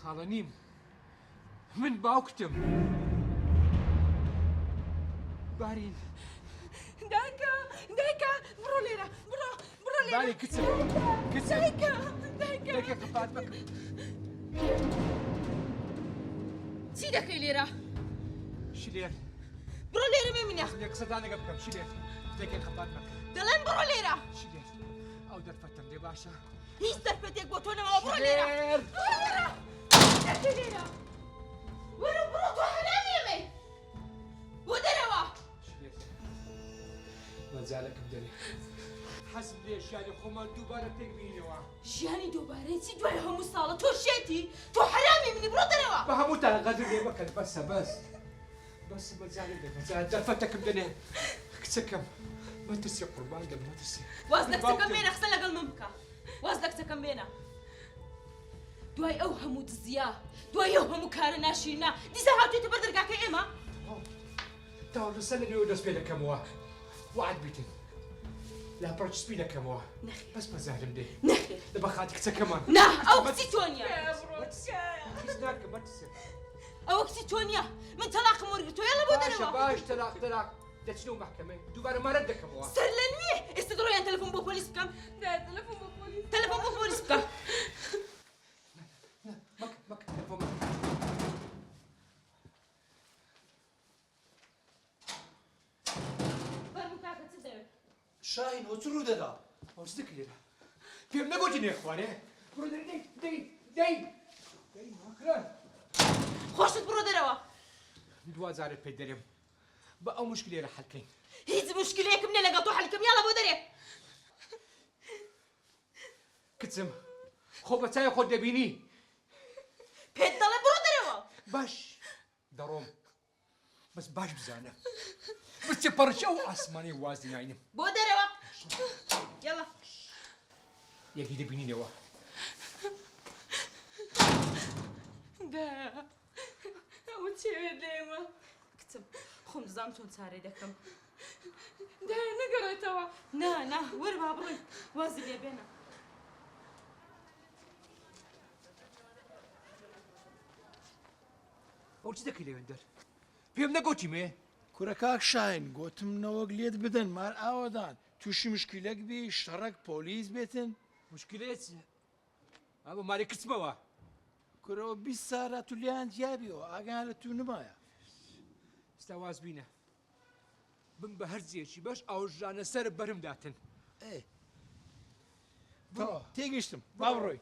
خاڵەنیم من باوکتم بارین دایکە بڕۆ لێرە بڕۆ لێرە باری کچم دایکە قەپات مەکە چی دەکەی لێرە شلێر بڕۆ لێرە ببینە یەک قسەتان لەگە بکەم شلێر دایکە قەپات مەکە دەڵێن بڕۆ لێرە شلێر ئەو دەرفەتم دێ باشە هیچ دەرفەتێک بۆ تۆ نەماوە بڕۆ لێرە دەکەی لێرە وەرە بڕۆ تۆ هەلامێمێ بۆ دەرەوە شلێر مەجالەکەم دەرێ حەزم لێ ژیانی خۆمان دووبارە تێک بینینەوە ژیانی دووبارەی چی دوای هەموو ساڵە تۆ شێتی تۆ حەرامی منی بڕۆ دەرەوە بە هەمووتان غەدر لێ بکەن بەسە بەس مەجالێ لێ مەجال دەرفەتەکەم دەنێ کچەکەم مەترسی قوربان دەم مەترسی واز لە کچەکەم بێنە قسە لەگەڵ من بکە واز لە کچەکەم بێنە دوای ئەو هەموو دزیا دوای ئەو هەموو کارە ناشیرنا دیسە هاتوویتە بەر دەرگاکەی ئێمە تاوە لەسەر لەنێوە دەست پێ دەکەمەوە وعد بیتن لا پڕچ سپی دەکەمەوە بەس مەزارم دێ نەخێر لە بەخاتی کچەکەمان نا ئەو کچی تۆ نییە هیچ ناکەم مەترسێ ئەوە کچی تۆ نییە من تەلاقم وەرگرت تۆ یاڵە بۆ دەرەوە باش تەلاق دەچنەوە مەحکەمەی دووبارە مارەت دەکەمەوە سەر لە نوێ ئێستا دڕۆیان تەلەفۆن بۆ پۆلیس بکەم تەلەفۆن بۆ پۆلیس بکە مەکە تەلەفۆن مەکە فەرموو کاکە چ دەوێت شاهین ئەو چ ڕوو دەدا ئەو چ دەکرێرە پێم نەگوتی نێخوارێ بڕۆ دەی ماکران خۆشت بڕۆ دەرەوە دوازارت پێ دەرێم بە ئەو مشکلێرە حەلکەین هیچ مشکلەیەکم نێ لەگەڵ تۆ حەلکەم یاڵە بۆ دەرێ کچم خۆ بە چای خۆت دەبینی پێت دەڵێ بڕۆ دەرەوە باش دەڕۆم بەس باش بزانە بچێ پەڕچ ئەو ئاسمانی وازی ناینم بۆ دەرەوە یاڵە یەکی دەبینینەوە ئەوە چێوێت لە ئێمە کچم خۆم دەزانم چۆن چارەی دەکەم نەگەڕێتەوە نا وەرە با بڕۆین وازی لێ بێنە ئەو چ دەکەی لەوێندەر پێم نەگوتی مێ کورە کاک شاهین گوتم نەوەک لێت بدەن مار ئاوەدان تووشی مشکلەک بی شەڕەک پۆلیس بێتن مشکلێت ئەمە ماری کچمەوە کورەوە 20 سارە تو لیان جیابیەوە ئاگان لە تو نمایە ستا واز بینە بم بە هەرزیەکی بەش ئاوژانە سەر بەرم داتن تێگەیشتم با بڕۆی